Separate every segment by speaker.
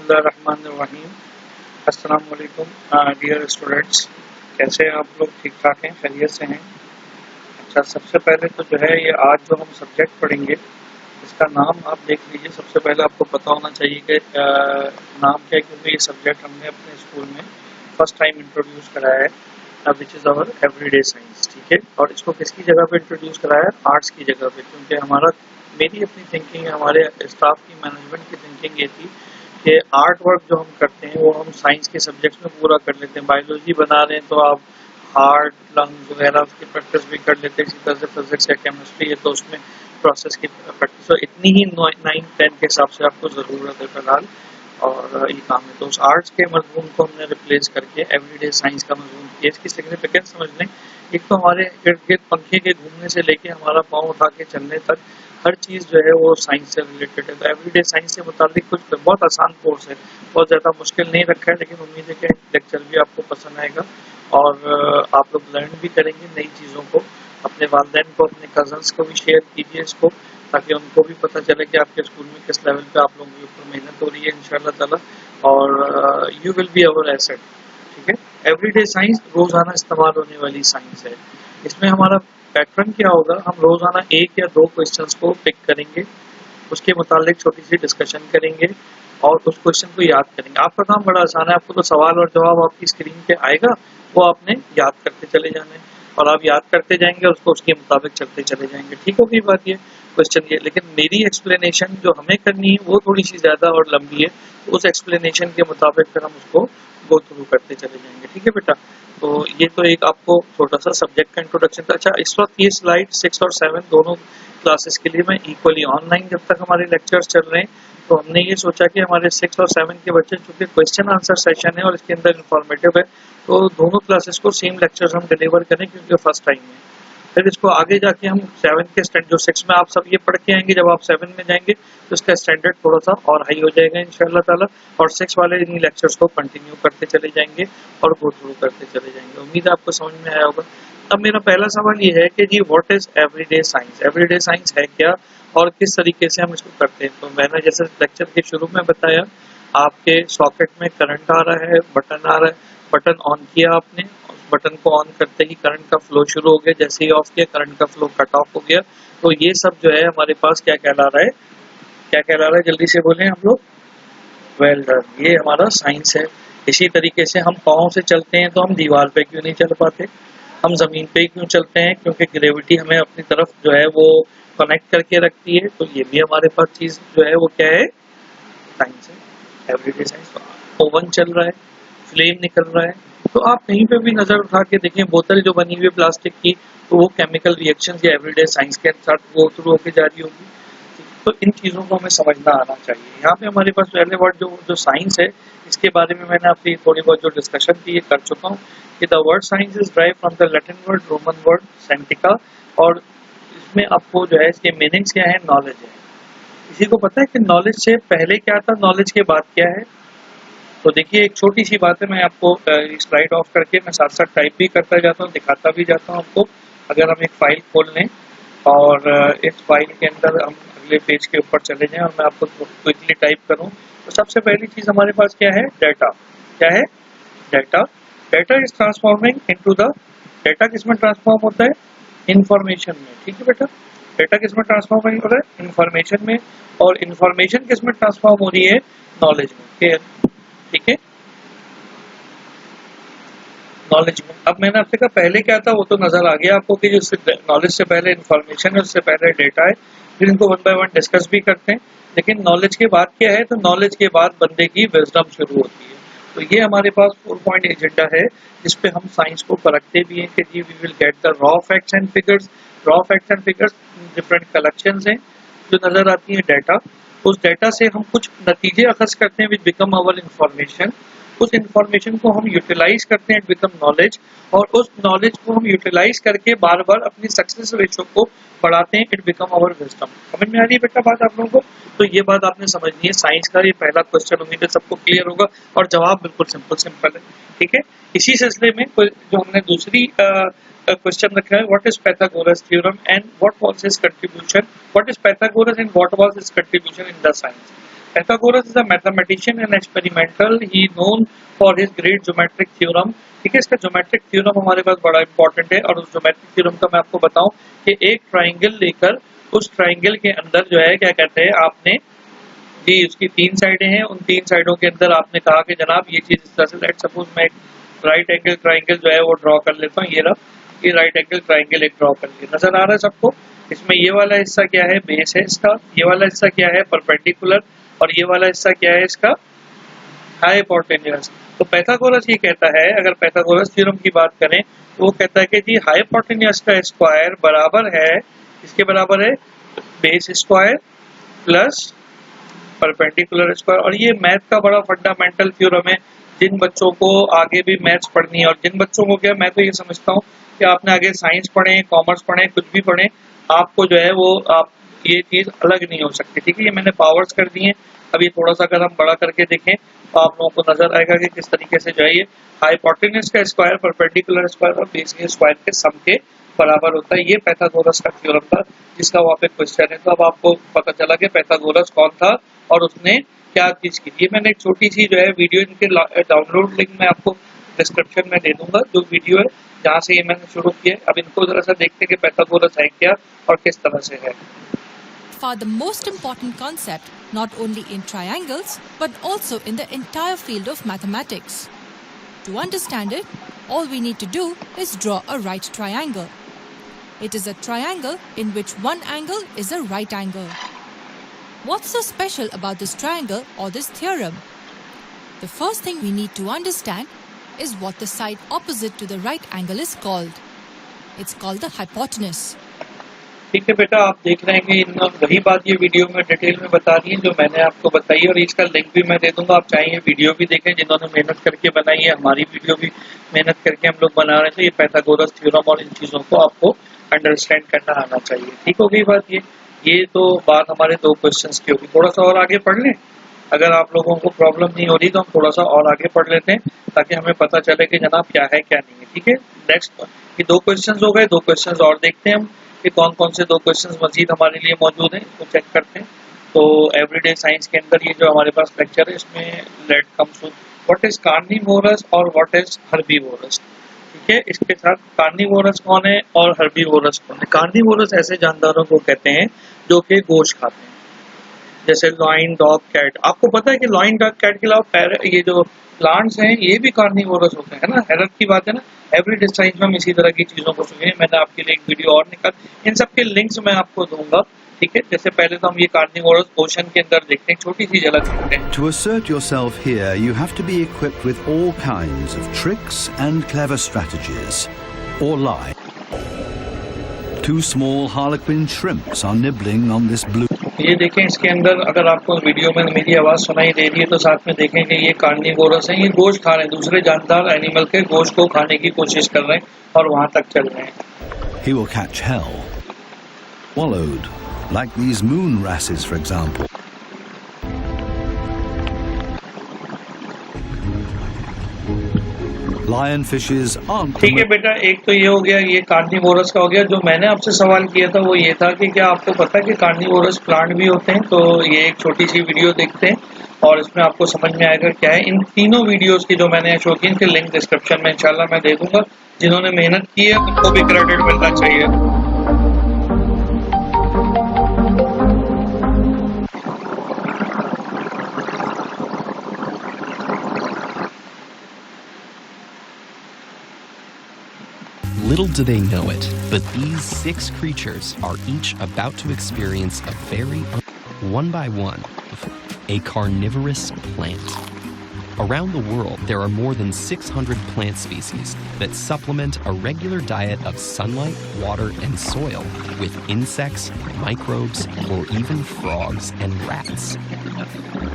Speaker 1: बिस्मिल्लाहिर्रहमानिर्रहीम। अस्सलाम वालेकुम डियर स्टूडेंट्स, कैसे हैं आप लोग? ठीक ठाक हैं, खैरियत से हैं? अच्छा, सबसे पहले तो जो है ये आज जो हम सब्जेक्ट पढ़ेंगे इसका नाम आप देख लीजिए। सबसे पहले आपको पता होना चाहिए कि नाम क्या है, क्योंकि ये सब्जेक्ट हमने अपने स्कूल में फर्स्ट टाइम इंट्रोड्यूस कराया है, which is our everyday science. ठीक है, और इसको किसकी जगह पे इंट्रोड्यूस कराया है? आर्ट्स की जगह पे, क्योंकि मेरी अपनी थिंकिंग, हमारे स्टाफ की, मैनेजमेंट की थिंकिंग ये थी कि आर्ट वर्क जो हम करते हैं वो हम साइंस के सब्जेक्ट्स में पूरा कर लेते हैं। बायोलॉजी बना रहे हैं तो आप हार्ट, लंग्स वगैरह उसकी प्रैक्टिस भी कर लेते हैं। इसी तरह से फिजिक्स या केमिस्ट्री है तो उसमें प्रोसेस की प्रैक्टिस, और इतनी ही 9-10 के हिसाब से आपको ज़रूरत है फिलहाल, और ये काम है। तो उस आर्ट्स के मजमून को हमने रिप्लेस करके एवरीडे साइंस का मजमून किया। इसकी सिग्निफिकेंस समझ लें, एक तो हमारे इर्द गिर्द पंखे के घूमने से लेके हमारा पाँव उठा के चलने तक हर चीज़ जो है वो साइंस से रिलेटेड है। तो एवरीडे साइंस से मुताबिक कुछ बहुत आसान कोर्स है, बहुत ज़्यादा मुश्किल नहीं रखा है, लेकिन उम्मीद है कि लेक्चर भी आपको पसंद आएगा और आप लोग लर्न भी करेंगे नई चीज़ों को। अपने वालिदैन को, अपने कज़न्स को भी शेयर कीजिए इसको, ताकि उनको भी पता चले कि आपके स्कूल में किस लेवल पे आप लोगों के ऊपर मेहनत हो रही है इंशाअल्लाह ताला, और you will be our asset. ठीक है, एवरीडे साइंस रोज़ाना इस्तेमाल होने वाली साइंस है। इसमें हमारा पैटर्न क्या होगा, हम रोज़ाना 1 या 2 क्वेश्चंस को पिक करेंगे, उसके मुतालिक छोटी सी डिस्कशन करेंगे और उस क्वेश्चन को याद करेंगे। आपका काम बड़ा आसान है, आपको तो सवाल और जवाब आपकी स्क्रीन पे आएगा, वो आपने याद करते चले जाना है और आप याद करते जाएंगे, उसको उसके मुताबिक चलते चले जाएंगे। ठीक होगी बात ये, क्वेश्चन ये। लेकिन मेरी एक्सप्लेनेशन जो हमें करनी है वो थोड़ी सी ज़्यादा और लंबी है, तो उस एक्सप्लेनेशन के मुताबिक फिर हम उसको गो थ्रू करते चले जाएंगे। ठीक है बेटा, तो ये तो एक आपको छोटा सा सब्जेक्ट का इंट्रोडक्शन था। अच्छा, इस वक्त ये स्लाइड 6 और 7 दोनों क्लासेस के लिए मैं इक्वली ऑनलाइन, जब तक हमारे लेक्चर्स चल रहे हैं, तो हमने ये सोचा कि हमारे 6 और 7 के बच्चे, चूंकि क्वेश्चन आंसर सेशन है और इसके अंदर इंफॉर्मेटिव है, तो दोनों क्लासेस को सेम लेक्चर्स हम डिलीवर करें, क्योंकि फर्स्ट टाइम है। फिर इसको आगे जाके हम 7 के स्टैंड, जो 6 में आप सब ये पढ़ के आएंगे, जब आप 7 में जाएंगे तो इसका स्टैंडर्ड थोड़ा सा और हाई हो जाएगा इंशाअल्लाह ताला, और 6 वाले इन्हीं लेक्चर्स को कंटिन्यू करते चले जाएंगे और गो थ्रू करते चले जाएंगे। उम्मीद है आपको समझ में आया होगा। अब मेरा पहला सवाल ये है कि जी what is everyday science? Everyday science है क्या और किस तरीके से हम इसको करते हैं? तो मैंने जैसे लेक्चर के शुरू में बताया, आपके सॉकेट में करंट आ रहा है, बटन आ रहा है, बटन ऑन किया आपने, बटन को ऑन करते ही करंट का फ्लो शुरू हो गया, जैसे ही ऑफ किया करंट का फ्लो कट ऑफ हो गया। तो ये सब जो है हमारे पास क्या कहला रहा है, क्या कहला रहा है, जल्दी से बोलें हम लोग। वेल डन, ये हमारा साइंस है। इसी तरीके से हम पाँव से चलते हैं तो हम दीवार पे क्यों नहीं चल पाते, हम जमीन पे क्यों चलते हैं? क्योंकि ग्रेविटी हमें अपनी तरफ जो है वो कनेक्ट करके रखती है। तो ये भी हमारे पास चीज जो है वो क्या है, साइंस है, एवरीडे साइंस। ओवन चल रहा है, फ्लेम निकल रहा है, तो आप कहीं पे भी नजर उठा के देखें, बोतल जो बनी हुई है प्लास्टिक की, तो वो केमिकल रिएक्शंस या एवरीडे साइंस के साथ गो थ्रू होकर जा रही होगी। तो इन चीज़ों को हमें समझना आना चाहिए। यहाँ पे हमारे पास पहले वर्ड जो साइंस है, इसके बारे में मैंने आपसे थोड़ी बहुत जो डिस्कशन की कर चुका हूँ कि the word science is drive from the Latin word Roman word सेंटिका, और इसमें आपको जो है इसके मीनिंग्स क्या है, नॉलेज है। किसी को पता है कि नॉलेज से पहले क्या था, नॉलेज के बाद क्या है? तो देखिए, एक छोटी सी बात है, मैं आपको स्लाइड ऑफ करके मैं साथ साथ टाइप भी करता जाता हूँ, दिखाता भी जाता हूँ आपको। अगर हम एक फाइल खोल लें और इस फाइल के अंदर हम अगले पेज के ऊपर चले जाएं और मैं आपको क्विकली टाइप करूं, तो सबसे पहली चीज हमारे पास क्या है, डाटा। क्या है? Data. Data is transforming into the, data किसमें ट्रांसफॉर्म होता है? इंफॉर्मेशन में। ठीक है बेटा, डाटा किसमें ट्रांसफॉर्म हो रहा है? इंफॉर्मेशन में। और इंफॉर्मेशन किसमें ट्रांसफॉर्म हो रही है? नॉलेज में। ठीक है, नॉलेज में। अब मैंने आपसे कहा पहले क्या था, वो तो नजर आ गया आपको कि जो नॉलेज से पहले इंफॉर्मेशन है, उससे पहले डाटा है। फिर इनको वन बाय वन डिस्कस भी करते हैं। लेकिन नॉलेज के बाद क्या है, तो नॉलेज के बाद बंदे की विजडम शुरू होती है। तो ये हमारे पास 4 पॉइंट एजेंडा है, जिसपे हम साइंस को परखते भी हैं कि जी we will get the raw facts and figures. Raw facts and figures different collections हैं जो नजर आती है डाटा। उस डाटा से हम कुछ नतीजे अखज करते हैं विच बिकम आवर इंफॉर्मेशन। उस इंफॉर्मेशन को हम यूटिलाइज करते हैं, इट बिकम नॉलेज। और उस नॉलेज को हम यूटिलाइज करके बार बार अपनी सक्सेस रेशो को बढ़ाते हैं, इट बिकम आवर विजडम। समझ में आ रही है बेटा बात आप लोगों को? तो ये बात आपने समझनी है। साइंस का ये पहला क्वेश्चन उम्मीद है सबको क्लियर होगा, और जवाब बिल्कुल सिंपल है। ठीक है, इसी सिलसिले में जो हमने दूसरी क्वेश्चन रखा है, what is Pythagoras theorem and what was his contribution, what is Pythagoras and what was his contribution in the science. Pythagoras is a mathematician and experimental. He known for his great geometric theorem. ठीक है, इसका geometric theorem हमारे पास बड़ा important है और उस geometric theorem का मैं आपको बताऊं कि एक ट्राइंगल लेकर उस ट्राइंगल के अंदर जो है क्या कहते हैं आपने जी उसकी 3 साइडें हैं, उन 3 साइडों के अंदर आपने कहा कि जनाब ये चीज इस तरह से, लेट सपोज मैं एक राइट एंगल ट्राइंगल जो है वो ड्रॉ कर लेता हूँ। ये राइट एंगल ट्राइंगल एक ड्रॉ कर लिया, नजर आ रहा है सबको। इसमें ये वाला हिस्सा क्या है, बेस है इसका, ये वाला हिस्सा क्या है, परपेंडिकुलर, और ये वाला हिस्सा क्या है इसका, हाइपोटेन्यूज। तो पाइथागोरस ये कहता है, अगर पाइथागोरस थ्योरम की बात करें तो वो कहता है कि जी हाइपोटेन्यूज का स्क्वायर बराबर है, इसके बराबर है base square plus perpendicular square. और ये मैथ का बड़ा फंडामेंटल थ्योरम है। जिन बच्चों को आगे भी मैथ्स पढ़नी है और जिन बच्चों को क्या, मैं तो ये समझता हूँ कि आपने आगे साइंस पढ़े, कॉमर्स पढ़े, कुछ भी पढ़े, आपको जो है वो आप ये चीज अलग नहीं हो सकती। ठीक है, ये मैंने पावर्स कर दी हैं। अभी थोड़ा सा अगर हम बड़ा करके देखें तो आप लोगों को नजर आएगा कि किस तरीके से जो है ये हाइपोटेन्यूज का स्क्वायर, परपेंडिकुलर स्क्वायर और बेस के स्क्वायर के सम के बराबर होता है। ये पाइथागोरस का थ्योरम था जिसका वहाँ पे क्वेश्चन है। तो अब आपको पता चला कि पाइथागोरस कौन था और उसने क्या चीज की। ये मैंने एक छोटी सी जो है वीडियो, इनके डाउनलोड लिंक मैं आपको डिस्क्रिप्शन में दे दूंगा, जो वीडियो है जहाँ से ये मैंने शुरू किया। अब इनको जरा सा देखते हैं कि पाइथागोरस है क्या और किस तरह से है।
Speaker 2: For the most important concept, not only in triangles, but also in the entire field of mathematics. To understand it, all we need to do is draw a right triangle. It is a triangle in which one angle is a right angle. What's so special about this triangle or this theorem? The first thing we need to understand is what the side opposite to the right angle is called. It's called the hypotenuse.
Speaker 1: ठीक है बेटा, आप देख रहे हैं कि इन वही बात ये वीडियो में डिटेल में बता रही है जो मैंने आपको बताई, और इसका लिंक भी मैं दे दूंगा। आप चाहेंगे वीडियो भी देखें, जिन्होंने मेहनत करके बनाई है, हमारी वीडियो भी मेहनत करके हम लोग बना रहे थे। ये पाइथागोरस थ्योरम और इन चीज़ों को आपको अंडरस्टैंड करना आना चाहिए। ठीक हो गई बात। ये तो बात हमारे 2 क्वेश्चंस की होगी। थोड़ा सा और आगे पढ़ लें, अगर आप लोगों को प्रॉब्लम नहीं हो रही तो हम थोड़ा सा और आगे पढ़ लेते हैं ताकि हमें पता चले कि जनाब क्या है क्या नहीं है। ठीक है, नेक्स्ट ये 2 क्वेश्चंस हो गए। 2 क्वेश्चंस और देखते हैं हम कि कौन कौन से 2 क्वेश्चंस मजीद हमारे लिए मौजूद हैं, तो चेक करते हैं। तो एवरीडे साइंस के अंदर ये जो हमारे पास लेक्चर है, इसमें let come soon what is carnivorous और व्हाट इज हर्बीवोरस। ठीक है, इसके साथ कार्निवोरस कौन है और हर्बीवोरस कौन है। कार्निवोरस ऐसे जानदारों को कहते हैं जो कि गोश्त खाते हैं, जैसे लॉइन, डॉग, कैट। आपको पता है कि लॉइन, डॉग, कैट के अलावा ये जो प्लांट्स हैं ये भी कार्निवोरस होते हैं ना। हैरत की बात है ना। एवरीडे साइंस में हम इसी तरह की चीजों को सुनिए। मैंने आपके लिए एक वीडियो और निकाल, इन सब के लिंक्स मैं आपको दूंगा। ठीक है, जैसे पहले तो हम ये कार्निवोरस ओशन के अंदर देखते हैं, छोटी सी झलक देखते हैं।
Speaker 3: To assert yourself here, you have to be equipped with all kinds of tricks and clever strategies, or lie. 2 small harlequin shrimps are nibbling on this blue.
Speaker 1: ये देखें, इसके अंदर अगर आपको वीडियो में मेरी आवाज सुनाई दे रही है तो साथ में देखें कि ये कार्निवोरस है। ये गोश्त खा रहे हैं, दूसरे जानदार एनिमल के गोश्त को खाने की कोशिश कर रहे हैं और वहां तक चल रहे हैं।
Speaker 3: He will catch hell. Swallowed, like these moon wrasses, for example. Lionfishes aren't.
Speaker 1: ठीक है बेटा, एक तो ये हो गया, ये कार्निवोरस का हो गया। जो मैंने आपसे सवाल किया था वो ये था कि क्या आपको पता है कि कार्निवोरस प्लांट भी होते हैं। तो ये एक छोटी सी वीडियो देखते हैं और इसमें आपको समझ में आएगा क्या है। इन तीनों वीडियोस की जो मैंने शो की, इनके लिंक डिस्क्रिप्शन में इंशाल्लाह मैं दे दूंगा। जिन्होंने मेहनत की है उनको भी क्रेडिट मिलना चाहिए।
Speaker 4: Little do they know it, but these 6 creatures are each about to experience a very one by one a carnivorous plant. Around the world, there are more than 600 plant species that supplement a regular diet of sunlight, water, and soil with insects, microbes, or even frogs and rats.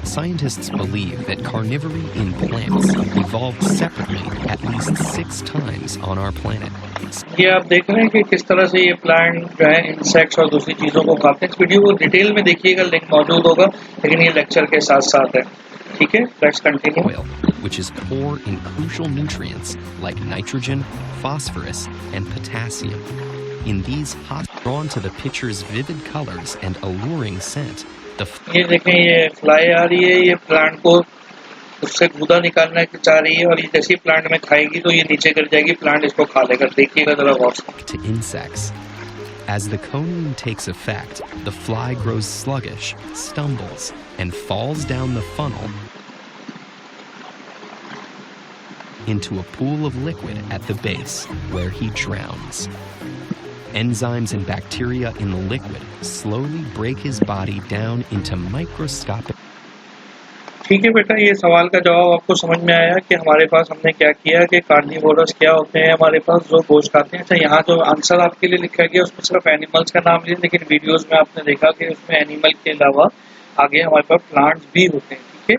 Speaker 4: Scientists believe that carnivory in plants evolved separately at least 6 times on our planet.
Speaker 1: ये आप देख रहे हैं कि किस तरह से ये प्लांट जो है इंसेक्ट्स और दूसरी चीजों को खाते हैं। इस वीडियो को डिटेल में देखिएगा, लिंक मौजूद होगा, लेकिन ये लेक्चर के साथ साथ है। ठीक है, let's continue.
Speaker 4: Oil, which is poor in crucial nutrients like nitrogen, phosphorus, and potassium. In these hot, drawn to the picture's vivid colors and alluring scent, The
Speaker 1: ये देखें, ये फ्लाई आ रही है, ये प्लांट को उससे गूदा निकालना चाह रही है और ये जैसे ही प्लांट में खाएगी तो ये नीचे गिर जाएगी, प्लांट इसको खा लेगा। देखिएगा जरा गौर से।
Speaker 4: to insects. As the coning takes effect, the fly grows sluggish, stumbles, and falls down the funnel into a pool of liquid at the base, where he drowns. Enzymes and bacteria in the liquid slowly break his body down into microscopic.
Speaker 1: ठीक है बेटा, ये सवाल का जवाब आपको समझ में आया कि हमारे पास हमने क्या किया कि कार्निवोरस क्या होते हैं हमारे पास जो गोश्त खाते हैं। अच्छा, यहाँ जो आंसर आपके लिए लिखा गया उसमें सिर्फ एनिमल्स का नाम लिया, लेकिन वीडियोस में आपने देखा कि उसमें एनिमल के अलावा आगे हमारे पास प्लांट्स भी होते हैं। ठीक है,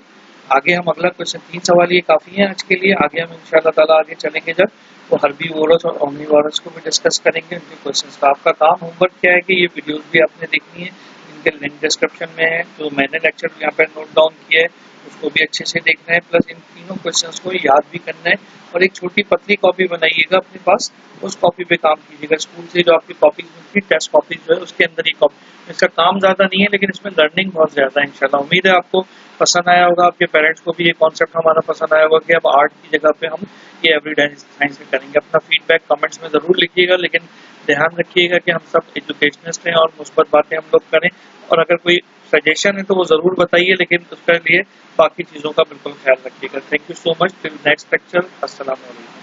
Speaker 1: आगे हम अगला क्वेश्चन, 3 सवाल ये काफ़ी हैं आज के लिए। आगे हम इंशाल्लाह ताला आगे चलेंगे जब तो हर्बीवोरस और ओमनीवोरस को भी डिस्कस करेंगे, उनके क्वेश्चन का। आपका काम होमवर्क क्या है कि ये वीडियोस भी आपने देखनी है, इनके लिंक डिस्क्रिप्शन में है। जो मैंने लेक्चर यहाँ पे नोट डाउन किया है उसको भी अच्छे से देखना है, प्लस इन तीनों क्वेश्चंस को याद भी करना है और एक छोटी पतली कॉपी बनाइएगा अपने पास, उस कॉपी पे काम कीजिएगा। स्कूल से जो आपकी कॉपीज मिलती है, टेस्ट कॉपीज जो है उसके अंदर ही कॉपी। इसका काम ज़्यादा नहीं है लेकिन इसमें लर्निंग बहुत ज़्यादा है। इंशाल्लाह उम्मीद है आपको पसंद आया होगा, आपके पेरेंट्स को भी ये कॉन्सेप्ट हमारा पसंद आया होगा कि अब आर्ट की जगह पे हम ये एवरीडे साइंस में करेंगे। अपना फीडबैक कमेंट्स में ज़रूर लिखिएगा, लेकिन ध्यान रखिएगा कि हम सब एजुकेशनिस्ट हैं और मुस्बत बातें हम लोग करें। और अगर कोई सजेशन है तो वो ज़रूर बताइए, लेकिन उसके लिए बाकी चीज़ों का बिल्कुल ख्याल रखिएगा। Thank you so much. Till next lecture, अस्सलाम वालेकुम।